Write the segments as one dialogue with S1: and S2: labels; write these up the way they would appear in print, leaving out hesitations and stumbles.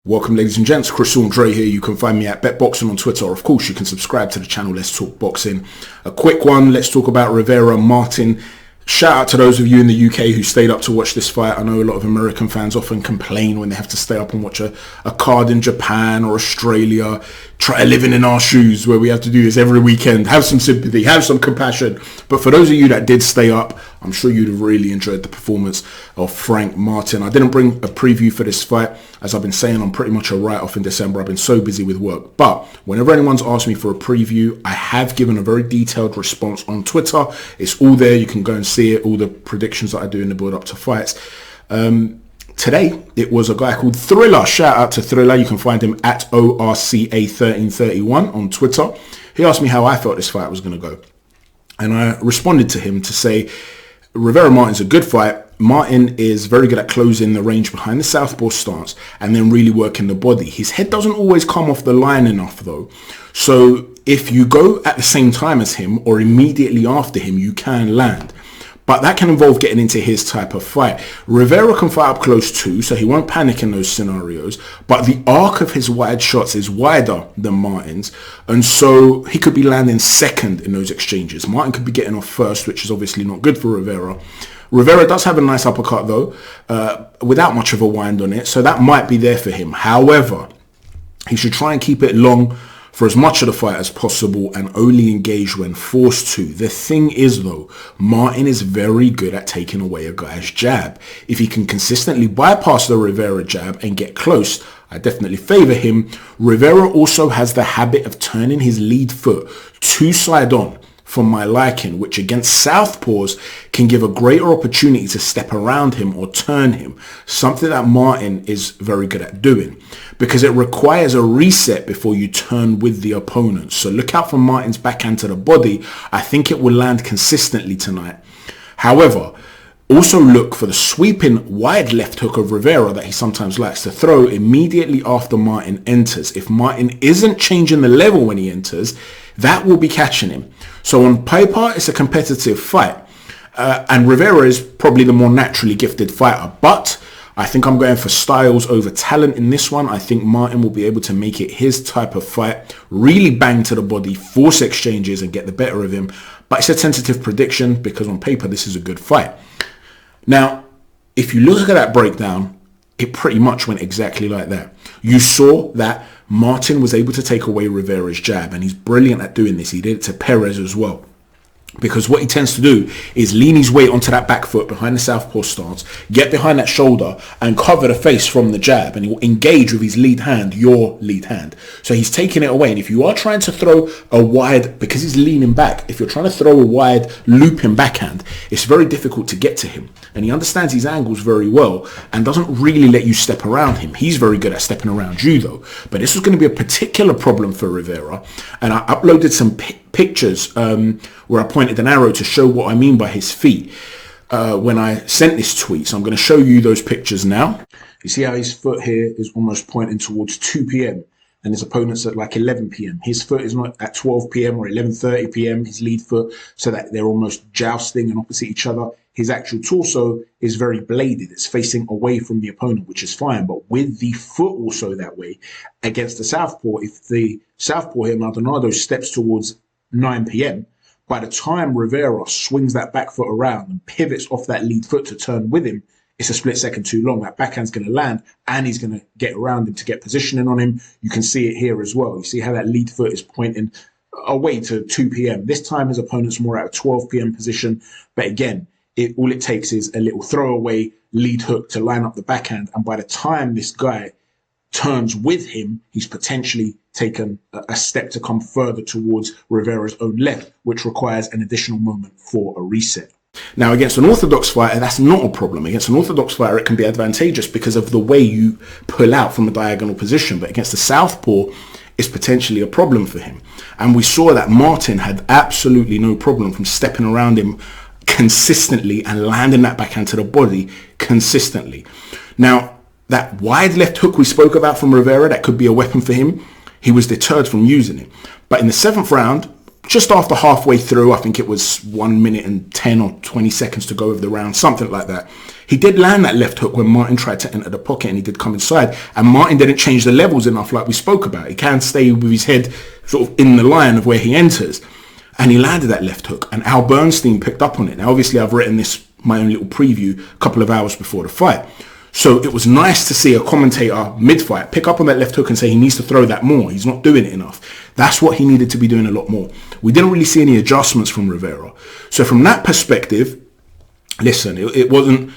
S1: Welcome ladies and gents, Chris Andre here. You can find me at BetBoxing on Twitter. Of course, you can subscribe to the channel Let's Talk Boxing. A quick one, let's talk about Rivera Martin. Shout out to those of you in the UK who stayed up to watch this fight. I know a lot of American fans often complain when they have to stay up and watch a card in Japan or Australia. Try living in our shoes where we have to do this every weekend. Have some sympathy, have some compassion. But for those of you that did stay up, I'm sure you'd have really enjoyed the performance of Frank Martin. I didn't bring a preview for this fight. As I've been saying, I'm pretty much a write-off in December. I've been so busy with work. But whenever anyone's asked me for a preview, I have given a very detailed response on Twitter. It's all there. You can go and see it, all the predictions that I do in the build-up to fights. Today, it was a guy called Thriller. Shout out to Thriller. You can find him at ORCA1331 on Twitter. He asked me how I felt this fight was going to go. And I responded to him to say, Rivera Martin's a good fight. Martin is very good at closing the range behind the southpaw stance and then really working the body. His head doesn't always come off the line enough though. So if you go at the same time as him or immediately after him, you can land. But that can involve getting into his type of fight. Rivera can fight up close too, so he won't panic in those scenarios. But the arc of his wide shots is wider than Martin's. And so he could be landing second in those exchanges. Martin could be getting off first, which is obviously not good for Rivera. Rivera does have a nice uppercut though, without much of a wind on it. So that might be there for him. However, he should try and keep it long for as much of the fight as possible and only engage when forced to. The thing is though, Martin is very good at taking away a guy's jab. If he can consistently bypass the Rivera jab and get close, I definitely favour him. Rivera also has the habit of turning his lead foot too side on for my liking, which against southpaws can give a greater opportunity to step around him or turn him, something that Martin is very good at doing because it requires a reset before you turn with the opponent. So look out for Martin's backhand to the body. I think it will land consistently tonight. However, also look for the sweeping wide left hook of Rivera that he sometimes likes to throw immediately after Martin enters. If Martin isn't changing the level when he enters, that will be catching him. So on paper, it's a competitive fight. And Rivera is probably the more naturally gifted fighter. But I think I'm going for styles over talent in this one. I think Martin will be able to make it his type of fight, really bang to the body, force exchanges and get the better of him. But it's a tentative prediction because on paper, this is a good fight. Now, if you look at that breakdown, it pretty much went exactly like that. You saw that Martin was able to take away Rivera's jab, and he's brilliant at doing this. He did it to Perez as well. Because what he tends to do is lean his weight onto that back foot behind the southpaw stance, get behind that shoulder and cover the face from the jab, and he will engage with his lead hand, your lead hand. So he's taking it away. And if you are trying to throw a wide, because he's leaning back, if you're trying to throw a wide looping backhand, it's very difficult to get to him. And he understands his angles very well and doesn't really let you step around him. He's very good at stepping around you though. But this was going to be a particular problem for Rivera. And I uploaded some pictures where I pointed an arrow to show what I mean by his feet when I sent this tweet. So I'm going to show you those pictures now. You see how his foot here is almost pointing towards 2 p.m. and his opponent's at like 11 p.m. His foot is not at 12 p.m. or 11:30 p.m. His lead foot, so that they're almost jousting and opposite each other. His actual torso is very bladed. It's facing away from the opponent, which is fine. But with the foot also that way against the southpaw, if the southpaw here, Maldonado, steps towards 9 p.m., by the time Rivera swings that back foot around and pivots off that lead foot to turn with him, it's a split second too long. That backhand's going to land and he's going to get around him to get positioning on him. You can see it here as well. You see how that lead foot is pointing away to 2 p.m. This time his opponent's more at a 12 p.m. position. But again, all it takes is a little throwaway lead hook to line up the backhand. And by the time this guy turns with him, he's potentially taken a step to come further towards Rivera's own left, which requires an additional moment for a reset. Now, against an orthodox fighter, that's not a problem. Against an orthodox fighter, it can be advantageous because of the way you pull out from a diagonal position. But against the southpaw, it's potentially a problem for him. And we saw that Martin had absolutely no problem from stepping around him consistently and landing that backhand to the body consistently. Now, that wide left hook we spoke about from Rivera, that could be a weapon for him. He was deterred from using it. But in the 7th round, just after halfway through, I think it was 1 minute and 10 or 20 seconds to go of the round, something like that, He did land that left hook when Martin tried to enter the pocket, and he did come inside. And Martin didn't change the levels enough like we spoke about. He can stay with his head sort of in the line of where he enters. And he landed that left hook. And Al Bernstein picked up on it. Now, obviously, I've written this, my own little preview, a couple of hours before the fight. So it was nice to see a commentator mid-fight pick up on that left hook and say he needs to throw that more. He's not doing it enough. That's what he needed to be doing a lot more. We didn't really see any adjustments from Rivera. So from that perspective, listen, it wasn't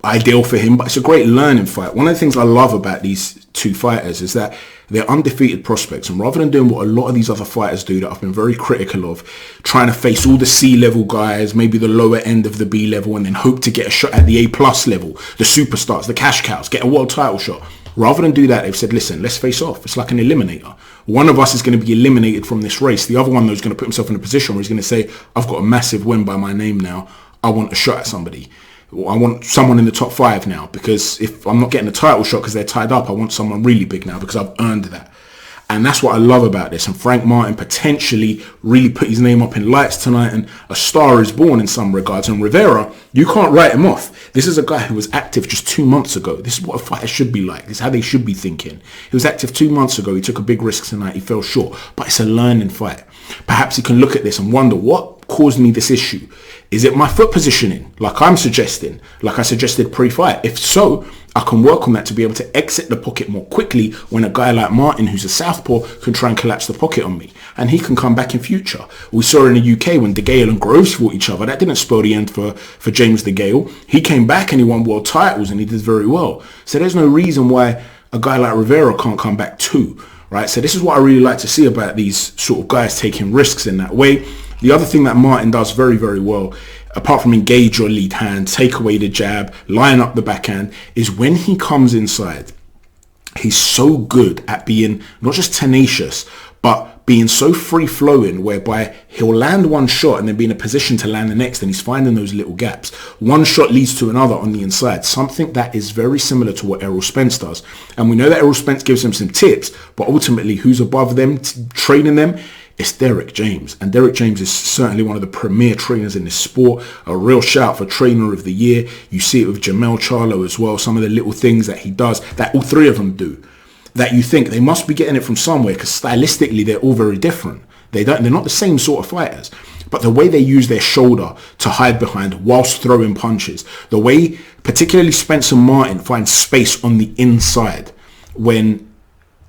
S1: ideal for him, but it's a great learning fight. One of the things I love about these two fighters is that they're undefeated prospects, and rather than doing what a lot of these other fighters do that I've been very critical of, trying to face all the C-level guys, maybe the lower end of the B level, and then hope to get a shot at the A+ level, the superstars, the cash cows, get a world title shot. Rather than do that, they've said, listen, let's face off. It's like an eliminator. One of us is going to be eliminated from this race. The other one, though, is going to put himself in a position where he's going to say, I've got a massive win by my name now. I want a shot at somebody. I want someone in the top 5 now, because if I'm not getting a title shot because they're tied up, I want someone really big now because I've earned that. And that's what I love about this. And Frank Martin potentially really put his name up in lights tonight, and a star is born in some regards. And Rivera, you can't write him off. This is a guy who was active just 2 months ago. This is what a fighter should be like. This is how they should be thinking. He was active 2 months ago. He took a big risk tonight. He fell short. But it's a learning fight. Perhaps he can look at this and wonder, what caused me this issue? Is it my foot positioning, like I'm suggesting, like I suggested pre-fight? If so, I can work on that to be able to exit the pocket more quickly when a guy like Martin, who's a southpaw, can try and collapse the pocket on me. And he can come back in future. We saw in the UK when De Gale and Groves fought each other. That didn't spell the end for James De Gale. He came back and he won world titles and he did very well. So there's no reason why a guy like Rivera can't come back too. Right? So this is what I really like to see about these sort of guys taking risks in that way. The other thing that Martin does very, very well, apart from engage your lead hand, take away the jab, line up the backhand, is when he comes inside, he's so good at being not just tenacious, but being so free-flowing, whereby he'll land one shot and then be in a position to land the next, and he's finding those little gaps. One shot leads to another on the inside, something that is very similar to what Errol Spence does. And we know that Errol Spence gives him some tips, but ultimately who's above them, training them? It's DERRICK James. And DERRICK James is certainly one of the premier trainers in this sport. A real shout for Trainer of the Year. You see it with Jamel Charlo as well. Some of the little things that he does that all three of them do, that you think they must be getting it from somewhere, because stylistically they're all very different. They're not the same sort of fighters. But the way they use their shoulder to hide behind whilst throwing punches, the way particularly Spencer Martin finds space on the inside when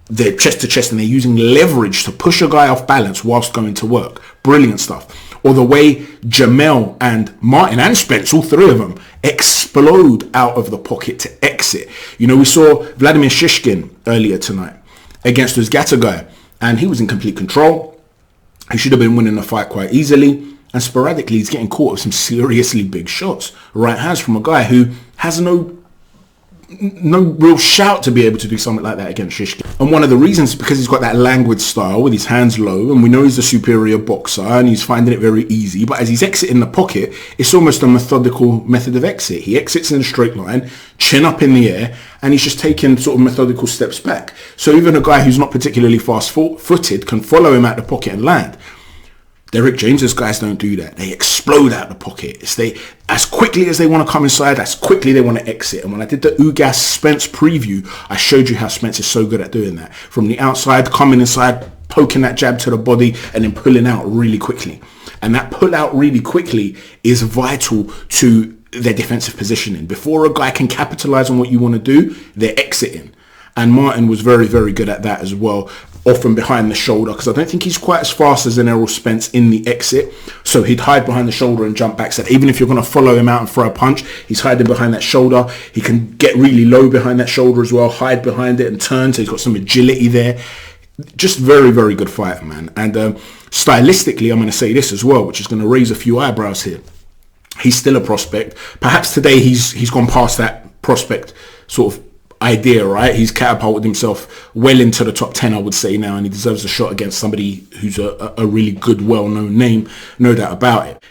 S1: they're chest to chest and they're using leverage to push a guy off balance whilst going to work. Brilliant stuff. Or the way Jamel and Martin and Spence, all three of them, explode out of the pocket to exit. You know, we saw Vladimir Shishkin earlier tonight against Uzgata guy, and he was in complete control. He should have been winning the fight quite easily. And sporadically, he's getting caught with some seriously big shots. Right hands from a guy who has no real shout to be able to do something like that against Shishkin. And one of the reasons is because he's got that languid style with his hands low, and we know he's a superior boxer and he's finding it very easy. But as he's exiting the pocket, it's almost a methodical method of exit. He exits in a straight line, chin up in the air, and he's just taking sort of methodical steps back. So even a guy who's not particularly fast-footed can follow him out the pocket and land. DERRICK James's guys don't do that. They explode out the pocket. As quickly as they want to come inside, as quickly they want to exit. And when I did the Ugas Spence preview, I showed you how Spence is so good at doing that. From the outside, coming inside, poking that jab to the body, and then pulling out really quickly. And that pull out really quickly is vital to their defensive positioning. Before a guy can capitalize on what you want to do, they're exiting. And Martin was very, very good at that as well, often behind the shoulder, because I don't think he's quite as fast as an Errol Spence in the exit. So he'd hide behind the shoulder and jump back. So even if you're going to follow him out and throw a punch, he's hiding behind that shoulder. He can get really low behind that shoulder as well, hide behind it and turn. So he's got some agility there. Just very, very good fighter, man. And stylistically, I'm going to say this as well, which is going to raise a few eyebrows here. He's still a prospect. Perhaps today he's gone past that prospect sort of idea, right? He's catapulted himself well into the top 10, I would say now, and he deserves a shot against somebody who's a really good, well-known name, no doubt about it.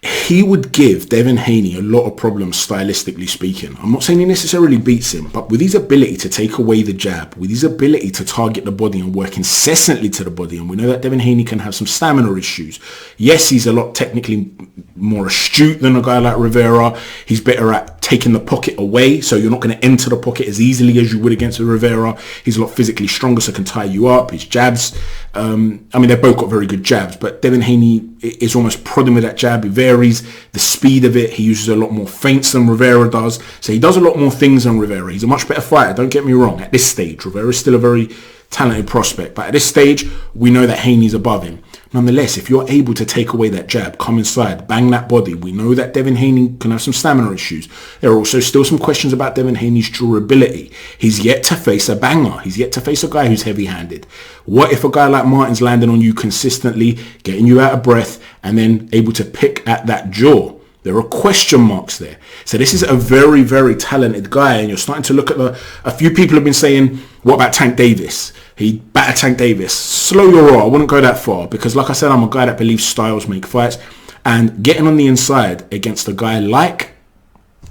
S1: he would give Devin Haney a lot of problems stylistically speaking. I'm not saying he necessarily beats him, but with his ability to take away the jab, with his ability to target the body and work incessantly to the body, and we know that Devin Haney can have some stamina issues. Yes, he's a lot technically more astute than a guy like Rivera. He's better at taking the pocket away, so you're not going to enter the pocket as easily as you would against a Rivera. He's a lot physically stronger, so can tie you up. His jabs, I mean, they've both got very good jabs, but Devin Haney is almost prodding with that jab. He varies the speed of it. He uses a lot more feints than Rivera does, so he does a lot more things than Rivera. He's a much better fighter, don't get me wrong. At this stage, Rivera is still a very talented prospect, but at this stage, we know that Haney's above him. Nonetheless, if you're able to take away that jab, come inside, bang that body, we know that Devin Haney can have some stamina issues. There are also still some questions about Devin Haney's durability. He's yet to face a banger. He's yet to face a guy who's heavy-handed. What if a guy like Martin's landing on you consistently, getting you out of breath, and then able to pick at that jaw? There are question marks there. So this is a very, very talented guy, and you're starting to look at a few people have been saying, what about Tank Davis? He battered Tank Davis. Slow your roll. I wouldn't go that far because, like I said, I'm a guy that believes styles make fights, and getting on the inside against a guy like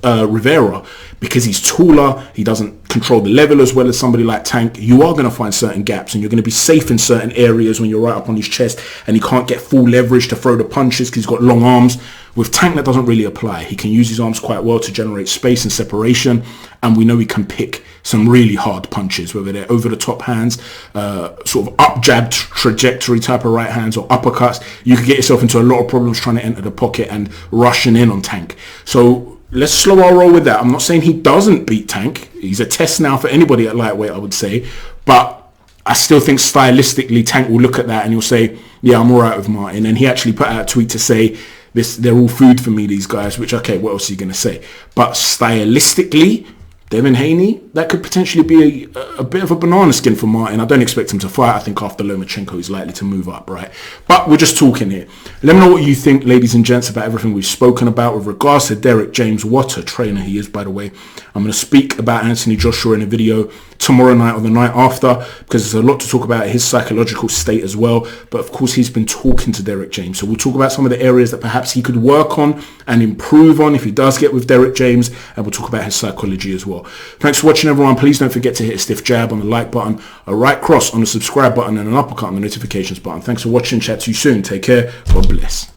S1: Rivera, because he's taller, he doesn't control the level as well as somebody like Tank, you are going to find certain gaps and you're going to be safe in certain areas when you're right up on his chest and he can't get full leverage to throw the punches because he's got long arms. With Tank, that doesn't really apply. He can use his arms quite well to generate space and separation, and we know he can pick some really hard punches, whether they're over the top hands, sort of up jab trajectory type of right hands or uppercuts. You could get yourself into a lot of problems trying to enter the pocket and rushing in on Tank. So let's slow our roll with that. I'm not saying he doesn't beat Tank. He's a test now for anybody at lightweight, I would say. But I still think stylistically Tank will look at that and he'll say, yeah, I'm all right with Martin. And he actually put out a tweet to say, they're all food for me, these guys, which, okay, what else are you going to say? But stylistically, Devin Haney, that could potentially be a bit of a banana skin for Martin. I don't expect him to fight. I think after Lomachenko, he's likely to move up, right? But we're just talking here. Let me know what you think, ladies and gents, about everything we've spoken about with regards to Derrick James. What a trainer he is, by the way. I'm going to speak about Anthony Joshua in a video tomorrow night or the night after, because there's a lot to talk about his psychological state as well. But of course, he's been talking to Derrick James. So we'll talk about some of the areas that perhaps he could work on and improve on if he does get with Derrick James. And we'll talk about his psychology as well. Thanks for watching, everyone. Please don't forget to hit a stiff jab on the like button, a right cross on the subscribe button, and an uppercut on the notifications button. Thanks for watching. Chat to you soon. Take care. God bless.